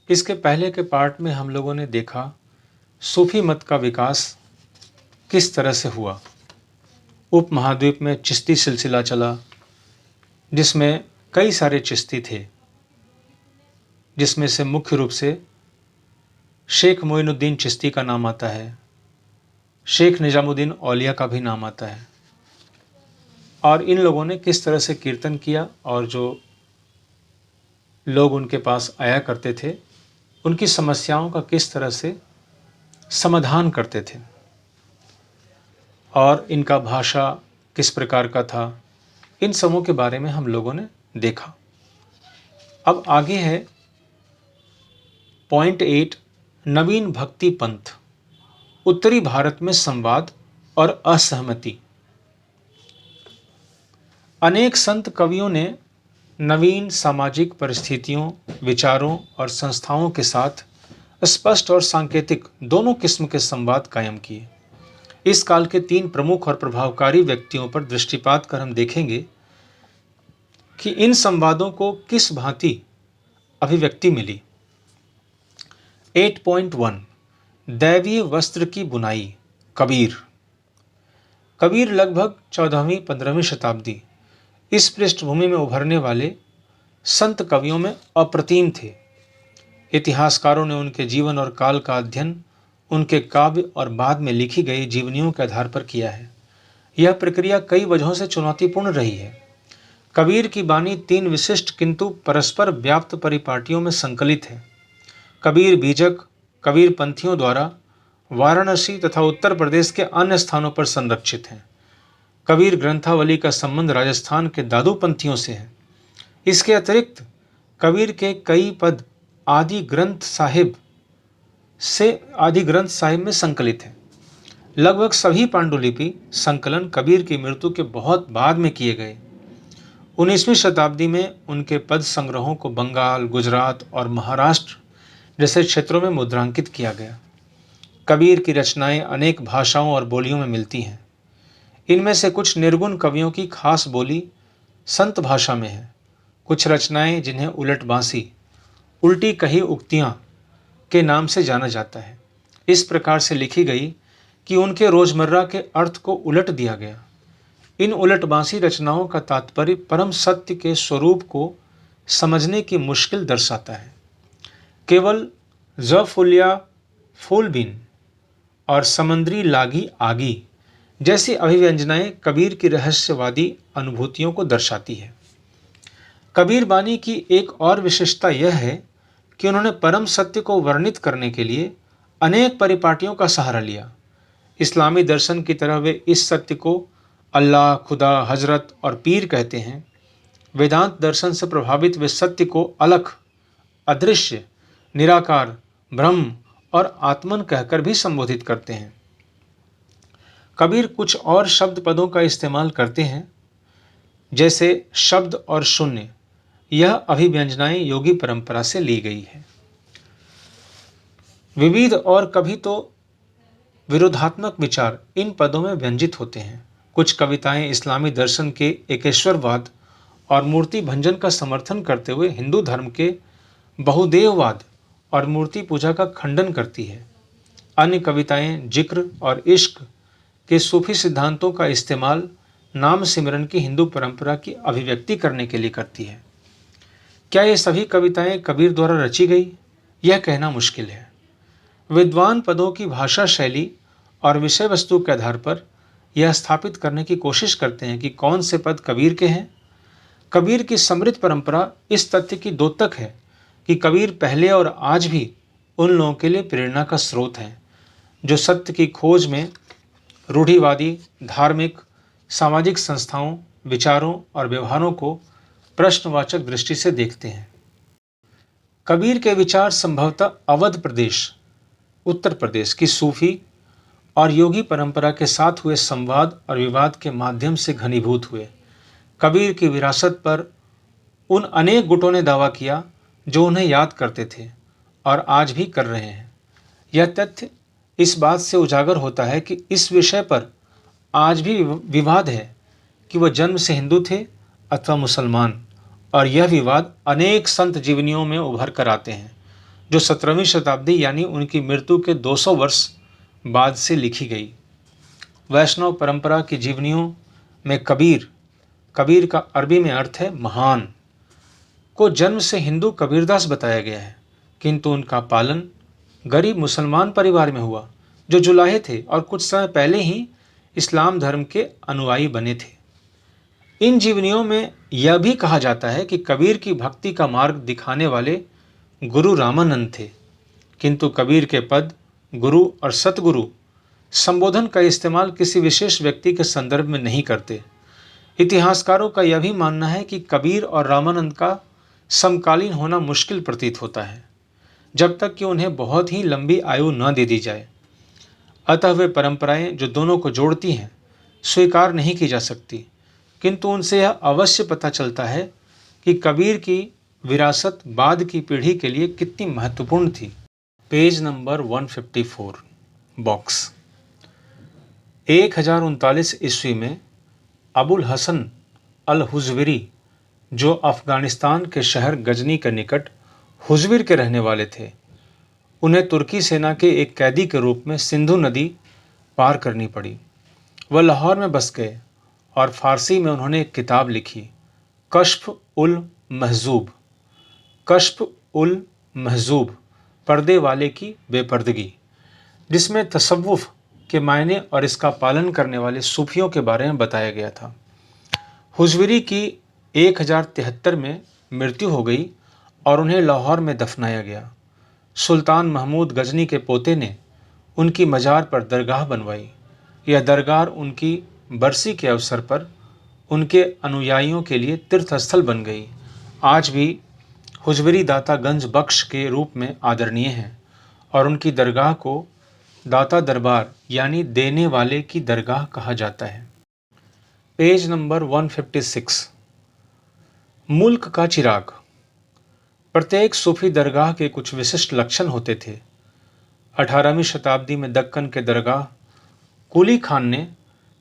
इसके पहले के पार्ट में हम लोगों ने देखा सूफी मत का विकास किस तरह से हुआ। उपमहाद्वीप में चिश्ती सिलसिला चला, जिसमें कई सारे चिश्ती थे, जिसमें से मुख्य रूप से शेख मोइनुद्दीन चिश्ती का नाम आता है, शेख निजामुद्दीन औलिया का भी नाम आता है। और इन लोगों ने किस तरह से कीर्तन किया और जो लोग उनके पास आया करते थे उनकी समस्याओं का किस तरह से समाधान करते थे, और इनका भाषा किस प्रकार का था, इन सबों के बारे में हम लोगों ने देखा। अब आगे है पॉइंट 8, नवीन भक्ति पंथ, उत्तरी भारत में संवाद और असहमति। अनेक संत कवियों ने नवीन सामाजिक परिस्थितियों, विचारों और संस्थाओं के साथ स्पष्ट और सांकेतिक दोनों किस्म के संवाद कायम किए। इस काल के 3 प्रमुख और प्रभावकारी व्यक्तियों पर दृष्टिपात कर हम देखेंगे कि इन संवादों को किस भांति अभिव्यक्ति मिली। 8.1 दैवीय वस्त्र की बुनाई, कबीर। कबीर लगभग 14वीं-15वीं शताब्दी इस पृष्ठभूमि में उभरने वाले संत कवियों में अप्रतिम थे। इतिहासकारों ने उनके जीवन और काल का अध्ययन उनके काव्य और बाद में लिखी गई जीवनियों के आधार पर किया है। यह प्रक्रिया कई वजहों से चुनौतीपूर्ण रही है। कबीर की बानी 3 विशिष्ट किंतु परस्पर व्याप्त परिपाटियों में संकलित है। कबीर बीजक कबीर पंथियों द्वारा वाराणसी तथा उत्तर प्रदेश के अन्य स्थानों पर संरक्षित हैं। कबीर ग्रंथावली का संबंध राजस्थान के दादू पंथियों से है। इसके अतिरिक्त कबीर के कई पद आदि ग्रंथ साहिब में संकलित हैं। लगभग सभी पांडुलिपि संकलन कबीर की मृत्यु के बहुत बाद में किए गए। 19वीं शताब्दी में उनके पद संग्रहों को बंगाल, गुजरात और महाराष्ट्र जैसे क्षेत्रों में मुद्रांकित किया गया। कबीर की रचनाएं अनेक भाषाओं और बोलियों में मिलती हैं। इनमें से कुछ निर्गुण कवियों की खास बोली संत भाषा में है। कुछ रचनाएं जिन्हें उलट बांसी, उल्टी कही उक्तियां के नाम से जाना जाता है, इस प्रकार से लिखी गई कि उनके रोजमर्रा के अर्थ को उलट दिया गया। इन उलट बांसी रचनाओं का तात्पर्य परम सत्य के स्वरूप को समझने की मुश्किल दर्शाता है। केवल ज फुलिया फूलबीन और समंदरी लागी आगी जैसी अभिव्यंजनाएं कबीर की रहस्यवादी अनुभूतियों को दर्शाती है। कबीर बानी की एक और विशेषता यह है कि उन्होंने परम सत्य को वर्णित करने के लिए अनेक परिपाटियों का सहारा लिया। इस्लामी दर्शन की तरह वे इस सत्य को अल्लाह, खुदा, हजरत और पीर कहते हैं। वेदांत दर्शन से प्रभावित वे सत्य को अलख, अदृश्य, निराकार, ब्रह्म और आत्मन कहकर भी संबोधित करते हैं। कबीर कुछ और शब्द पदों का इस्तेमाल करते हैं, जैसे शब्द और शून्य। यह अभिव्यंजनाएं योगी परंपरा से ली गई है। विविध और कभी तो विरोधात्मक विचार इन पदों में व्यंजित होते हैं। कुछ कविताएं इस्लामी दर्शन के एकेश्वरवाद और मूर्ति भंजन का समर्थन करते हुए हिंदू धर्म के बहुदेववाद और मूर्ति पूजा का खंडन करती है। अन्य कविताएं जिक्र और इश्क के सूफी सिद्धांतों का इस्तेमाल नाम सिमरन की हिंदू परंपरा की अभिव्यक्ति करने के लिए करती है। क्या ये सभी कविताएं कबीर द्वारा रची गई? यह कहना मुश्किल है। विद्वान पदों की भाषा शैली और विषय वस्तु के आधार पर यह स्थापित करने की कोशिश करते हैं कि कौन से पद कबीर के हैं। कबीर की समृद्ध परंपरा इस तथ्य की द्योतक है कि कबीर पहले और आज भी उन लोगों के लिए प्रेरणा का स्रोत हैं जो सत्य की खोज में रूढ़िवादी, धार्मिक, सामाजिक संस्थाओं, विचारों और व्यवहारों को प्रश्नवाचक दृष्टि से देखते हैं। कबीर के विचार संभवतः अवध प्रदेश, उत्तर प्रदेश की सूफी और योगी परंपरा के साथ हुए संवाद और विवाद के माध्यम से घनीभूत हुए। कबीर की विरासत पर उन अनेक गुटों ने दावा किया जो उन्हें याद करते थे और आज भी कर रहे हैं। यह तथ्य इस बात से उजागर होता है कि इस विषय पर आज भी विवाद है कि वह जन्म से हिंदू थे अथवा मुसलमान, और यह विवाद अनेक संत जीवनियों में उभर कर आते हैं। जो 17वीं शताब्दी यानी उनकी मृत्यु के 200 वर्ष बाद से लिखी गई। वैष्णव परंपरा की जीवनियों में कबीर, कबीर का अरबी में अर्थ है महान, को जन्म से हिंदू कबीरदास बताया गया है, किंतु उनका पालन गरीब मुसलमान परिवार में हुआ जो जुलाहे थे और कुछ समय पहले ही इस्लाम धर्म के अनुयायी बने थे। इन जीवनियों में यह भी कहा जाता है कि कबीर की भक्ति का मार्ग दिखाने वाले गुरु रामानंद थे, किंतु कबीर के पद, गुरु और सतगुरु संबोधन का इस्तेमाल किसी विशेष व्यक्ति के संदर्भ में नहीं करते। इतिहासकारों का यह भी मानना है कि कबीर और रामानंद का समकालीन होना मुश्किल प्रतीत होता है, जब तक कि उन्हें बहुत ही लंबी आयु न दे दी जाए। अतः वे परंपराएं जो दोनों को जोड़ती हैं स्वीकार नहीं की जा सकती, किंतु उनसे यह अवश्य पता चलता है कि कबीर की विरासत बाद की पीढ़ी के लिए कितनी महत्वपूर्ण थी। Page number 154 box. 1039 ईस्वी में अबुल हसन अल हुज़विरी, जो अफगानिस्तान के शहर गजनी के निकट हुज़विर के रहने वाले थे, उन्हें तुर्की सेना के एक कैदी के रूप में सिंधु नदी पार करनी पड़ी। वह लाहौर में बस गए और फारसी में उन्होंने एक किताब लिखी, कश्फ उल महजूब। कश्फ उल महजूब, पर्दे वाले की बेपर्दगी, जिसमें तसव्वुफ के मायने और इसका पालन करने वाले सूफियों के बारे में बताया गया था। हुज़विरी की 1073 में मृत्यु हो गई और उन्हें लाहौर में दफनाया गया। सुल्तान महमूद गजनी के पोते ने उनकी मजार पर दरगाह बनवाई। यह दरगाह उनकी बरसी के अवसर पर उनके अनुयायियों के लिए तीर्थस्थल बन गई। आज भी हुज़विरी दाता गंज बख्श के रूप में आदरणीय हैं और उनकी दरगाह को दाता दरबार यानी देने वाले की दरगाह कहा जाता है। पेज नंबर 156 मुल्क का चिराग। प्रत्येक सूफी दरगाह के कुछ विशिष्ट लक्षण होते थे। 18वीं शताब्दी में दक्कन के दरगाह कुली खान ने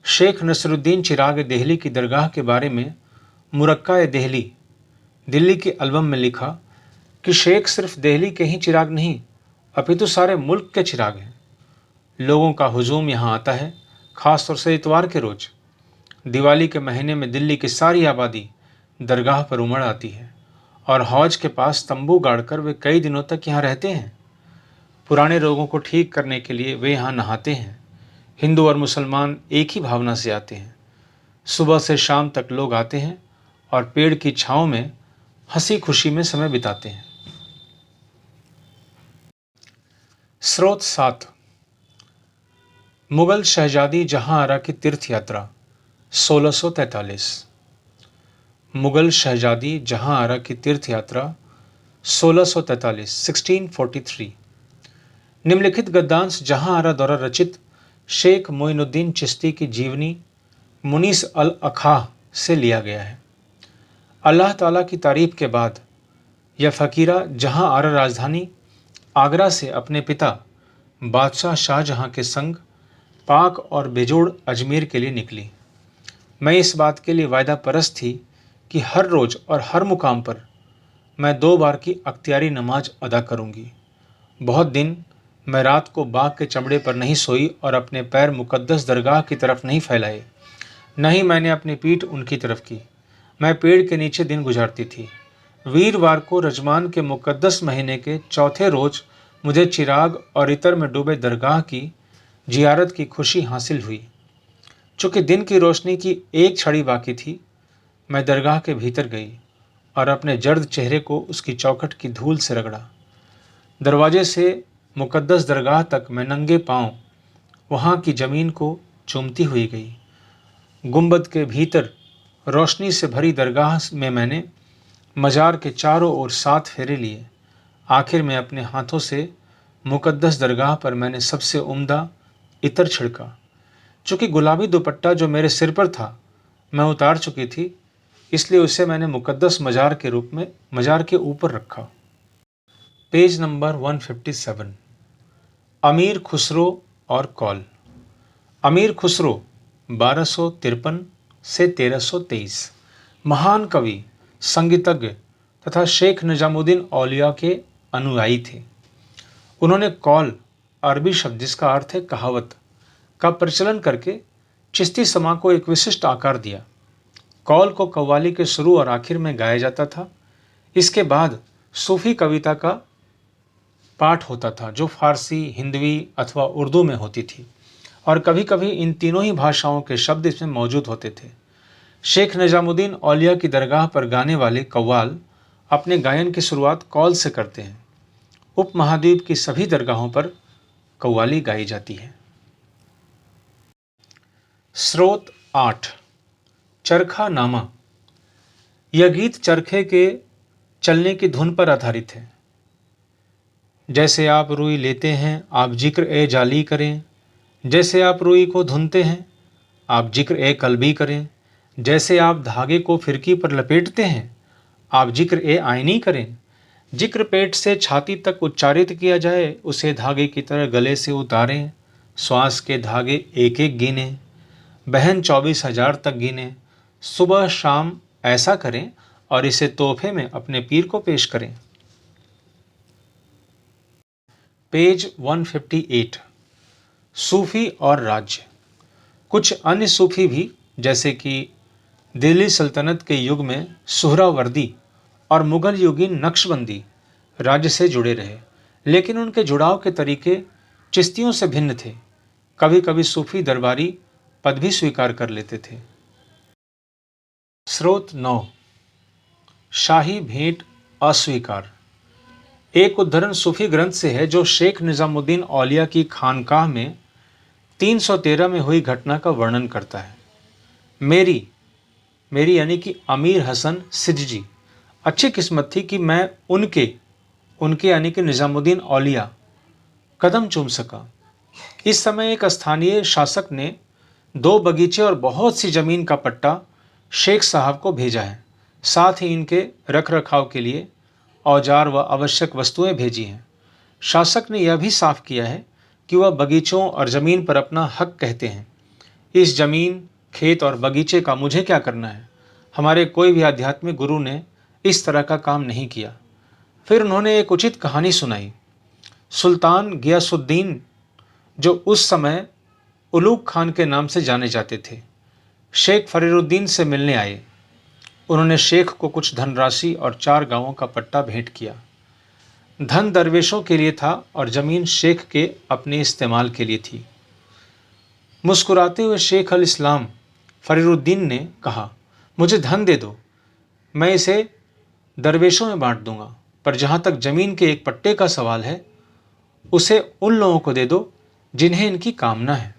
शेख नसरुद्दीन चिराग देहली की दरगाह के बारे में मुरक्का देहली, दिल्ली के एल्बम में लिखा कि शेख सिर्फ देहली के ही चिराग नहीं अपितु सारे मुल्क के चिराग हैं। लोगों का हुजूम यहाँ आता है, खासतौर से इतवार के रोज। दिवाली के महीने में दिल्ली की सारी आबादी दरगाह पर उमड़ आती है और हौज के पास तंबू गाड़कर वे कई दिनों तक यहाँ रहते हैं। पुराने रोगों को ठीक करने के लिए वे यहाँ नहाते हैं। हिंदू और मुसलमान एक ही भावना से आते हैं। सुबह से शाम तक लोग आते हैं और पेड़ की छाँव में हंसी खुशी में समय बिताते हैं। स्रोत 7 मुगल शहजादी जहांआरा की तीर्थ यात्रा 1643। मुगल शहजादी जहांआरा की तीर्थ यात्रा 1643 1643। निम्नलिखित गद्यांश जहांआरा द्वारा रचित शेख मोइनुद्दीन चिश्ती की जीवनी मुनीस अल अखाह से लिया गया है। अल्लाह ताला की तारीफ के बाद यह फ़कीरा जहांआरा राजधानी आगरा से अपने पिता बादशाह शाहजहां के संग पाक और बेजोड़ अजमेर के लिए निकली। मैं इस बात के लिए वायदा परस्त थी कि हर रोज़ और हर मुकाम पर मैं 2 बार की अख्तियारी नमाज अदा करूंगी। बहुत दिन मैं रात को बाघ के चमड़े पर नहीं सोई और अपने पैर मुकद्दस दरगाह की तरफ नहीं फैलाए, न ही मैंने अपनी पीठ उनकी तरफ की। मैं पेड़ के नीचे दिन गुजारती थी। वीरवार को रजमान के मुकद्दस महीने के चौथे रोज़ मुझे चिराग और इतर में डूबे दरगाह की जियारत की खुशी हासिल हुई। चूँकि दिन की रोशनी की एक छड़ी बाकी थी, मैं दरगाह के भीतर गई और अपने जर्द चेहरे को उसकी चौखट की धूल से रगड़ा। दरवाजे से मुकद्दस दरगाह तक मैं नंगे पांव वहाँ की ज़मीन को चूमती हुई गई। गुंबद के भीतर रोशनी से भरी दरगाह में मैंने मजार के चारों ओर 7 फेरे लिए। आखिर में अपने हाथों से मुकद्दस दरगाह पर मैंने सबसे उम्दा इतर छिड़का। चूँकि गुलाबी दुपट्टा जो मेरे सिर पर था मैं उतार चुकी थी, इसलिए उसे मैंने मुकद्दस मजार के रूप में मजार के ऊपर रखा। पेज नंबर 157 अमीर खुसरो और कौल। अमीर खुसरो 1253 से 1323 महान कवि, संगीतज्ञ तथा शेख निजामुद्दीन औलिया के अनुयायी थे। उन्होंने कौल, अरबी शब्द जिसका अर्थ है कहावत, का प्रचलन करके चिश्ती समा को एक विशिष्ट आकार दिया। कौल को कव्वाली के शुरू और आखिर में गाया जाता था। इसके बाद सूफी कविता का पाठ होता था जो फारसी, हिंदवी अथवा उर्दू में होती थी, और कभी कभी इन तीनों ही भाषाओं के शब्द इसमें मौजूद होते थे। शेख निजामुद्दीन औलिया की दरगाह पर गाने वाले कव्वाल अपने गायन की शुरुआत कौल से करते हैं। उपमहाद्वीप की सभी दरगाहों पर कव्वाली गाई जाती है। स्रोत 8, चरखा नामा। यह गीत चरखे के चलने की धुन पर आधारित है। जैसे आप रुई लेते हैं, आप जिक्र ए जाली करें। जैसे आप रुई को धुनते हैं, आप जिक्र ए कलबी करें। जैसे आप धागे को फिरकी पर लपेटते हैं, आप जिक्र ए आईनी करें। जिक्र पेट से छाती तक उच्चारित किया जाए, उसे धागे की तरह गले से उतारें। श्वास के धागे एक एक गिने, बहन 24,000 तक गिने। सुबह शाम ऐसा करें और इसे तोहफे में अपने पीर को पेश करें। पेज 158, सूफी और राज्य। कुछ अन्य सूफी भी, जैसे कि दिल्ली सल्तनत के युग में सुहरावर्दी और मुगल युगीन नक्शबंदी, राज्य से जुड़े रहे, लेकिन उनके जुड़ाव के तरीके चिश्तियों से भिन्न थे। कभी कभी सूफी दरबारी पद भी स्वीकार कर लेते थे। स्रोत 9, शाही भेंट अस्वीकार। एक उद्धरण सूफी ग्रंथ से है जो शेख निजामुद्दीन औलिया की खानकाह में 313 में हुई घटना का वर्णन करता है। मेरी यानी कि अमीर हसन सिजजी अच्छी किस्मत थी कि मैं उनके यानी कि निजामुद्दीन औलिया कदम चूम सका। इस समय एक स्थानीय शासक ने 2 बगीचे और बहुत सी जमीन का पट्टा शेख साहब को भेजा है। साथ ही इनके रख रखाव के लिए औजार व आवश्यक वस्तुएं भेजी हैं। शासक ने यह भी साफ किया है कि वह बगीचों और जमीन पर अपना हक कहते हैं। इस जमीन, खेत और बगीचे का मुझे क्या करना है? हमारे कोई भी आध्यात्मिक गुरु ने इस तरह का काम नहीं किया। फिर उन्होंने एक उचित कहानी सुनाई। सुल्तान गियासुद्दीन, जो उस समय उलूग खान के नाम से जाने जाते थे, शेख फरीरुद्दीन से मिलने आए। उन्होंने शेख को कुछ धनराशि और 4 गांवों का पट्टा भेंट किया। धन दरवेशों के लिए था और जमीन शेख के अपने इस्तेमाल के लिए थी। मुस्कुराते हुए शेख अल इस्लाम फरीरुद्दीन ने कहा, मुझे धन दे दो, मैं इसे दरवेशों में बांट दूंगा, पर जहां तक जमीन के एक पट्टे का सवाल है, उसे उन लोगों को दे दो जिन्हें इनकी कामना है।